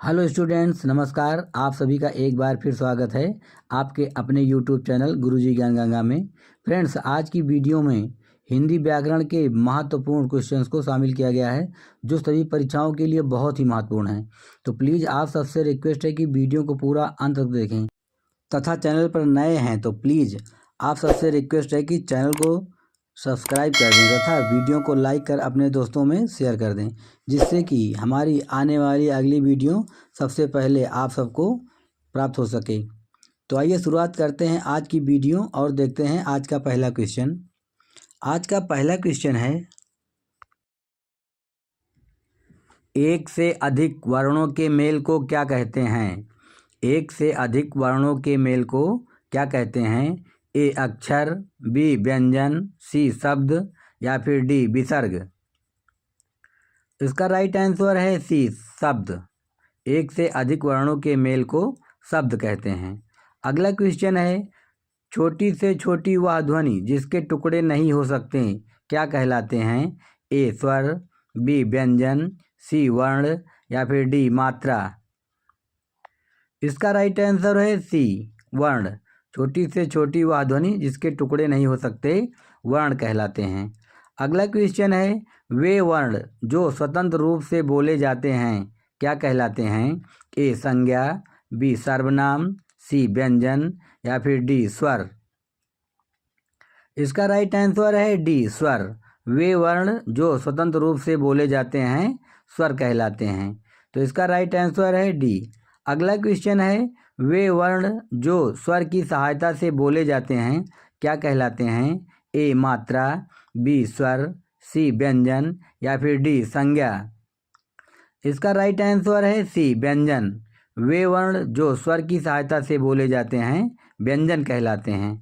Hello students, नमस्कार। आप सभी का एक बार फिर स्वागत है आपके अपने यूट्यूब चैनल गुरुजी ज्ञान गंगा में। फ्रेंड्स, आज की वीडियो में हिंदी व्याकरण के महत्वपूर्ण क्वेश्चंस को शामिल किया गया है जो सभी परीक्षाओं के लिए बहुत ही महत्वपूर्ण है। तो प्लीज़ आप सबसे रिक्वेस्ट है कि वीडियो को पूरा अंत तक देखें तथा चैनल पर नए हैं तो प्लीज़ आप सबसे रिक्वेस्ट है कि चैनल को सब्सक्राइब कर दें तथा वीडियो को लाइक कर अपने दोस्तों में शेयर कर दें, जिससे कि हमारी आने वाली अगली वीडियो सबसे पहले आप सबको प्राप्त हो सके। तो आइए शुरुआत करते हैं आज की वीडियो और देखते हैं आज का पहला क्वेश्चन। आज का पहला क्वेश्चन है, एक से अधिक वर्णों के मेल को क्या कहते हैं? एक से अधिक वर्णों के मेल को क्या कहते हैं? ए अक्षर, बी व्यंजन, सी शब्द या फिर डी विसर्ग। इसका राइट आंसर है सी शब्द। एक से अधिक वर्णों के मेल को शब्द कहते हैं। अगला क्वेश्चन है, छोटी से छोटी वह ध्वनि जिसके टुकड़े नहीं हो सकते क्या कहलाते हैं? ए स्वर, बी व्यंजन, सी वर्ण या फिर डी मात्रा। इसका राइट आंसर है सी वर्ण। छोटी से छोटी वह ध्वनि जिसके टुकड़े नहीं हो सकते वर्ण कहलाते हैं। अगला क्वेश्चन है, वे वर्ण जो स्वतंत्र रूप से बोले जाते हैं क्या कहलाते हैं? ए संज्ञा, बी सर्वनाम, सी व्यंजन या फिर डी स्वर। इसका राइट आंसर है डी स्वर। वे वर्ण जो स्वतंत्र रूप से बोले जाते हैं स्वर कहलाते हैं। तो इसका राइट आंसर है डी। अगला क्वेश्चन है, वे वर्ण जो स्वर की सहायता से बोले जाते हैं क्या कहलाते हैं? ए मात्रा, बी स्वर, सी व्यंजन या फिर डी संज्ञा। इसका राइट आंसर है सी व्यंजन। वे वर्ण जो स्वर की सहायता से बोले जाते हैं व्यंजन कहलाते हैं।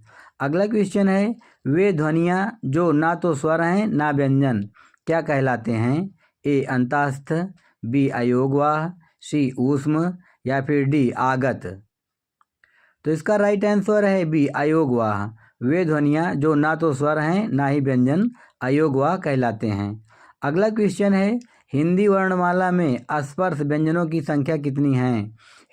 अगला क्वेश्चन है, वे ध्वनियाँ जो ना तो स्वर हैं ना व्यंजन क्या कहलाते हैं? ए अंतस्थ, बी अयोगवाह, सी ऊष्म या फिर डी आगत। तो इसका राइट आंसर है बी अयोगवाह। वे ध्वनियाँ जो ना तो स्वर हैं ना ही व्यंजन अयोगवाह कहलाते हैं। अगला क्वेश्चन है, हिंदी वर्णमाला में स्पर्श व्यंजनों की संख्या कितनी है?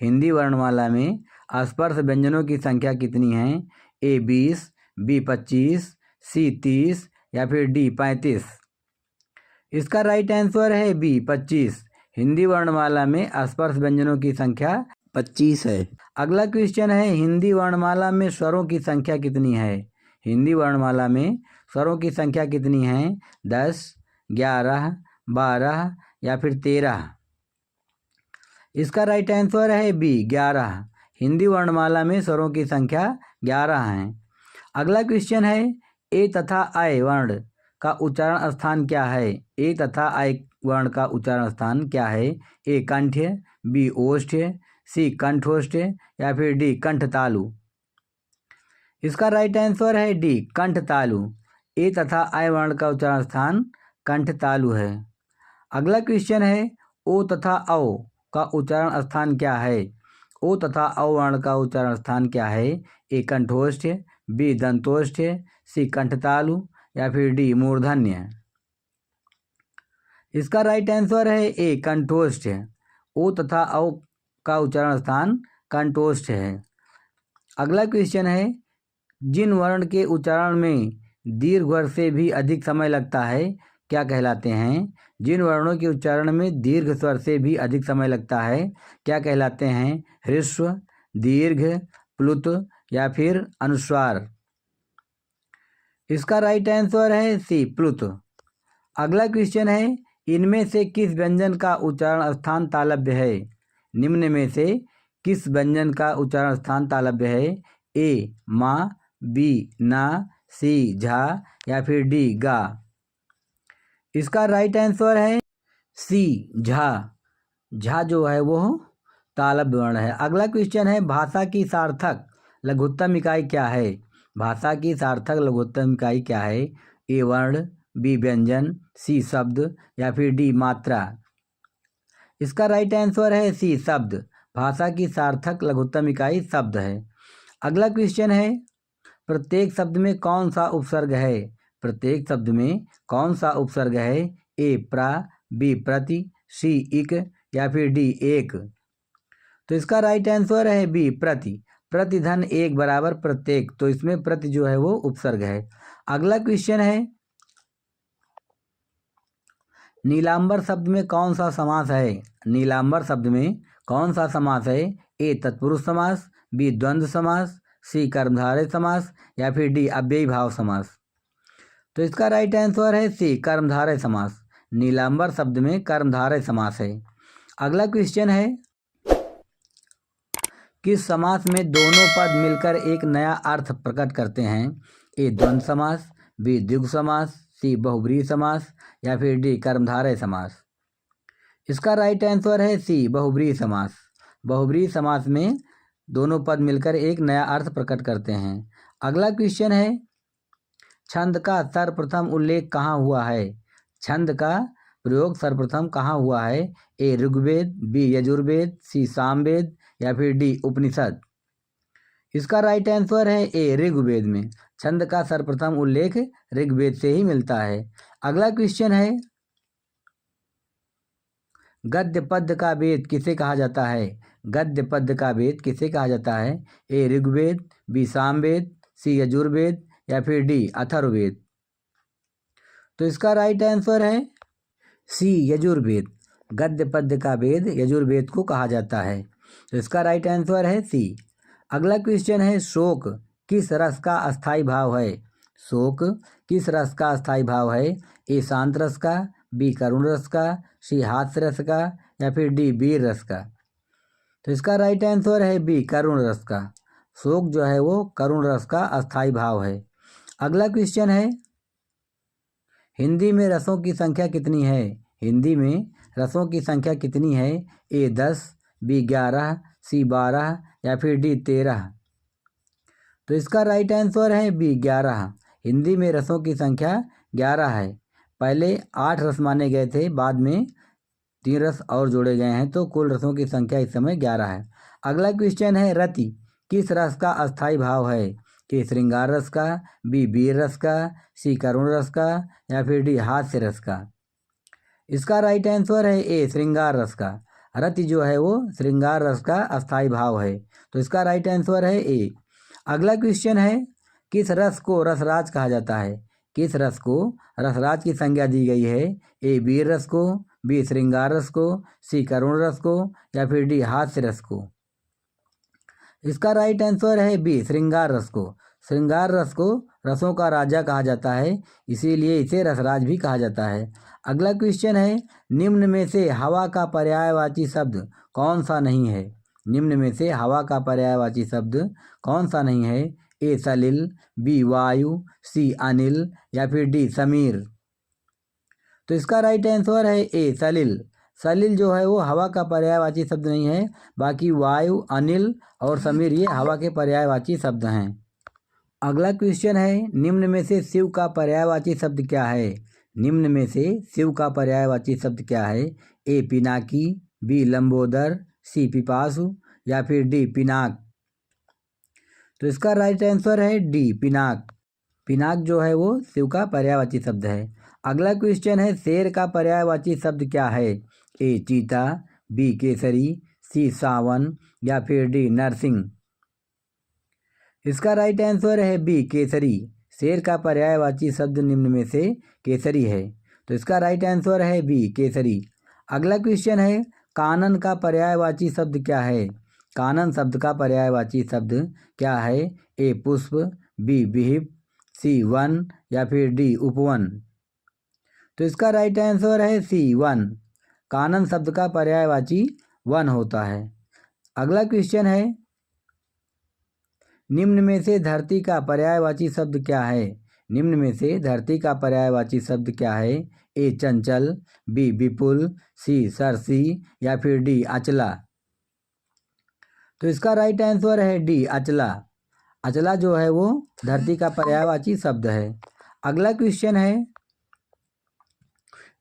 हिंदी वर्णमाला में स्पर्श व्यंजनों की संख्या कितनी है? ए 20, बी 25, सी 30 या फिर डी 35। इसका राइट आंसर है बी 25। हिंदी वर्णमाला में स्पर्श व्यंजनों की संख्या 25 है। अगला क्वेश्चन है, हिंदी वर्णमाला में स्वरों की संख्या कितनी है? हिंदी वर्णमाला में स्वरों की संख्या कितनी है? 10, 11, 12 या फिर 13। इसका राइट आंसर है बी 11। हिंदी वर्णमाला में स्वरों की संख्या 11 है। अगला क्वेश्चन है, ए तथा आय वर्ण का उच्चारण स्थान क्या है? ए तथा आय वर्ण का उच्चारण स्थान क्या है? ए कंठ्य, बी ओष्ठ्य, सी कंठोष्ठ या फिर डी कंठतालु। इसका राइट आंसर है डी कंठतालु। ए तथा आय वर्ण का उच्चारण स्थान कंठतालु है। अगला क्वेश्चन है, ओ तथा औ का उच्चारण स्थान क्या है? ओ तथा औ वर्ण का उच्चारण स्थान क्या है? ए कंठोष्ठ, बी दंतोष्ठ, सी कंठतालु या फिर डी मूर्धन्य। इसका राइट आंसर है ए कंठोष्ठ। ओ तथा औ का उच्चारण स्थान कंठोष्ठ है। अगला क्वेश्चन है, जिन वर्ण के उच्चारण में दीर्घ स्वर से भी अधिक समय लगता है क्या कहलाते हैं? जिन वर्णों के उच्चारण में दीर्घ स्वर से भी अधिक समय लगता है क्या कहलाते हैं? ह्रस्व, दीर्घ, प्लुत या फिर अनुस्वार। इसका राइट आंसर है सी प्लुत। अगला क्वेश्चन है, इनमें से किस व्यंजन का उच्चारण स्थान तालव्य है? निम्न में से किस व्यंजन का उच्चारण स्थान तालव्य है? ए मा, बी ना, सी झा या फिर डी गा। इसका राइट आंसर है सी झा। झा जो है वो तालव्य वर्ण है। अगला क्वेश्चन है, भाषा की सार्थक लघुत्तम इकाई क्या है? भाषा की सार्थक लघुत्तम इकाई क्या है? ए वर्ण, बी व्यंजन, सी शब्द या फिर डी मात्रा। इसका राइट आंसर है सी शब्द। भाषा की सार्थक लघुत्तम इकाई शब्द है। अगला क्वेश्चन है, प्रत्येक शब्द में कौन सा उपसर्ग है? प्रत्येक शब्द में कौन सा उपसर्ग है? ए प्रा, बी प्रति, सी इक या फिर डी एक। तो इसका राइट आंसर है बी प्रति। प्रतिधन एक बराबर प्रत्येक, तो इसमें प्रति जो है वो उपसर्ग है। अगला क्वेश्चन है, नीलांबर शब्द में कौन सा समास है? नीलांबर शब्द में कौन सा समास है? ए तत्पुरुष समास, बी द्वंद्व समास, सी कर्मधारय समास या फिर डी अव्ययी भाव समास। तो इसका राइट आंसर है सी कर्मधारय समास। नीलांबर शब्द में कर्मधारय समास है। अगला क्वेश्चन है, किस समास में दोनों पद मिलकर एक नया अर्थ प्रकट करते हैं? ए द्वंद्व समास, बी द्विगु समास, सी बहुब्रीहि समास या फिर डी कर्मधारय समास। इसका राइट आंसर है सी बहुब्रीहि समास। बहुब्रीहि समास में दोनों पद मिलकर एक नया अर्थ प्रकट करते हैं। अगला क्वेश्चन है, छंद का सर्वप्रथम उल्लेख कहाँ हुआ है? छंद का प्रयोग सर्वप्रथम कहाँ हुआ है? ए ऋग्वेद, बी यजुर्वेद, सी सामवेद या फिर डी उपनिषद। इसका राइट आंसर है ए ऋग्वेद में। छंद का सर्वप्रथम उल्लेख ऋग्वेद से ही मिलता है। अगला क्वेश्चन है, गद्य पद्य का वेद किसे कहा जाता है? गद्य पद्य का वेद किसे कहा जाता है? ए ऋग्वेद, बी सामवेद, सी यजुर्वेद या फिर डी अथर्ववेद। तो इसका राइट आंसर है सी यजुर्वेद। गद्य पद्य का वेद यजुर्वेद को कहा जाता है। तो इसका राइट आंसर है सी। अगला क्वेश्चन है, शोक किस रस का अस्थाई भाव है? शोक किस रस का अस्थाई भाव है? ए शांत रस का, बी करुण रस का, सी हास्य रस का या फिर डी वीर रस का। तो इसका राइट आंसर है बी करुण रस का। शोक जो है वो करुण रस का अस्थाई भाव है। अगला क्वेश्चन है, हिंदी में रसों की संख्या कितनी है? हिंदी में रसों की संख्या कितनी है? ए 10, बी 11, सी 12 या फिर डी 13। तो इसका राइट आंसर है बी 11। हिंदी में रसों की संख्या 11 है। पहले 8 रस माने गए थे, बाद में 3 रस और जोड़े गए हैं, तो कुल रसों की संख्या इस समय 11 है। अगला क्वेश्चन है, रति किस रस का अस्थाई भाव है? कि श्रृंगार रस का, बी वीर रस का, सी करुण रस का या फिर डी हास्य रस का। इसका राइट आंसर है ए श्रृंगार रस का। रति जो है वो श्रृंगार रस का अस्थाई भाव है। तो इसका राइट आंसर है ए। अगला क्वेश्चन है, किस रस को रसराज कहा जाता है? किस रस को रसराज की संज्ञा दी गई है? ए वीर रस को, बी श्रृंगार रस को, सी करुण रस को या फिर डी हास्य रस को। इसका राइट आंसर है बी श्रृंगार रस को। श्रृंगार रस को रसों का राजा कहा जाता है, इसीलिए इसे रसराज भी कहा जाता है। अगला क्वेश्चन है, निम्न में से हवा का पर्यायवाची शब्द कौन सा नहीं है? निम्न में से हवा का पर्यायवाची शब्द कौन सा नहीं है? ए सलिल, बी वायु, सी अनिल या फिर डी समीर। तो इसका राइट आंसर है ए सलिल। सलिल जो है वो हवा का पर्यायवाची शब्द नहीं है, बाकी वायु, अनिल और समीर ये हवा के पर्यायवाची शब्द हैं। अगला क्वेश्चन है, निम्न में से शिव का पर्यायवाची शब्द क्या है? निम्न में से शिव का पर्यायवाची शब्द क्या है? ए पिनाकी, बी लंबोदर, सी पिपासु या फिर डी पिनाक। तो इसका राइट आंसर है डी पिनाक। पिनाक जो है वो शिव का पर्यायवाची शब्द है। अगला क्वेश्चन है, शेर का पर्यायवाची शब्द क्या है? ए चीता, बी केसरी, सी सावन या फिर डी नरसिंह। इसका राइट आंसर है बी केसरी। शेर का पर्यायवाची शब्द निम्न में से केसरी है। तो इसका राइट आंसर है बी केसरी। अगला क्वेश्चन है, कानन का पर्यायवाची शब्द क्या है? कानन शब्द का पर्यायवाची शब्द क्या है? ए पुष्प, बी विहिप, सी वन या फिर डी उपवन। तो इसका राइट आंसर है सी वन। कानन शब्द का पर्यायवाची वन होता है। अगला क्वेश्चन है, निम्न में से धरती का पर्यायवाची शब्द क्या है? निम्न में से धरती का पर्यायवाची शब्द क्या है? ए चंचल, बी विपुल, सी सरसी या फिर डी अचला। तो इसका राइट आंसर है डी अचला। अचला जो है वो धरती का पर्यायवाची शब्द है। अगला क्वेश्चन है,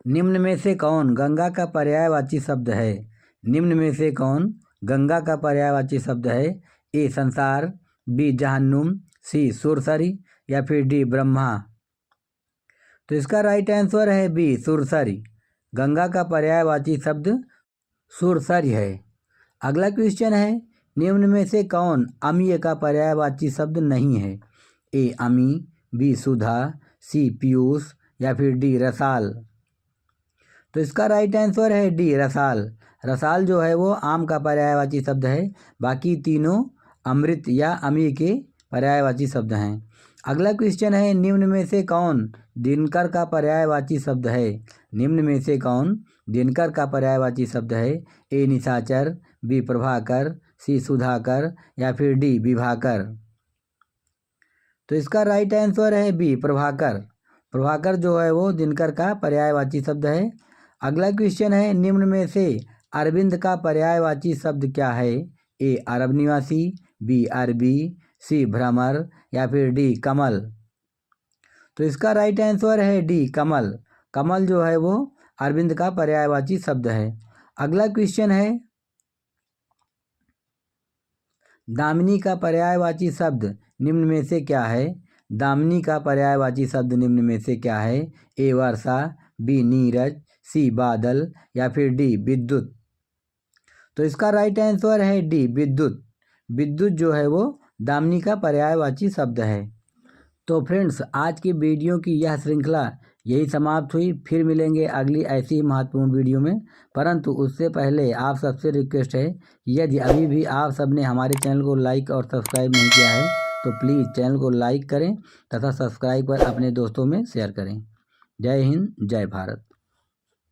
निम्न में से कौन गंगा का पर्यायवाची शब्द है? निम्न में से कौन गंगा का पर्यायवाची शब्द है? ए संसार, बी जहन्नुम, सी सुरसरी या फिर डी ब्रह्मा। तो इसका राइट आंसर है बी सुरसरी। गंगा का पर्यायवाची शब्द सुरसरी है। अगला क्वेश्चन है, निम्न में से कौन अमीय का पर्यायवाची शब्द नहीं है? ए अमी, बी सुधा, सी पीयूष या फिर डी रसाल। तो इसका राइट आंसर है डी रसाल। रसाल जो है वो आम का पर्यायवाची शब्द है, बाकी तीनों अमृत या अमी के पर्यायवाची शब्द हैं। अगला क्वेश्चन है, निम्न में से कौन दिनकर का पर्यायवाची शब्द है? निम्न में से कौन दिनकर का पर्यायवाची शब्द है? ए निशाचर, बी प्रभाकर, सी सुधाकर या फिर डी विभाकर। तो इसका राइट आंसर है बी प्रभाकर। प्रभाकर जो है वो दिनकर का पर्यायवाची शब्द है। अगला क्वेश्चन है, निम्न में से अरविंद का पर्यायवाची शब्द क्या है? ए अरब निवासी, बी अरबी, सी भ्रमर या फिर डी कमल। तो इसका राइट आंसर है डी कमल। कमल जो है वो अरविंद का पर्यायवाची शब्द है। अगला क्वेश्चन है, दामिनी का पर्यायवाची शब्द निम्न में से क्या है? दामिनी का पर्यायवाची शब्द निम्न में से क्या है? ए वर्षा, बी नीरज, सी बादल या फिर डी विद्युत। तो इसका राइट आंसर है डी विद्युत। विद्युत जो है वो दामिनी का पर्यायवाची शब्द है। तो फ्रेंड्स, आज की वीडियो की यह श्रृंखला यही समाप्त हुई। फिर मिलेंगे अगली ऐसी ही महत्वपूर्ण वीडियो में, परंतु उससे पहले आप सबसे रिक्वेस्ट है, यदि अभी भी आप सबने हमारे चैनल को लाइक और सब्सक्राइब नहीं किया है तो प्लीज़ चैनल को लाइक करें तथा सब्सक्राइब कर अपने दोस्तों में शेयर करें। जय हिंद, जय भारत।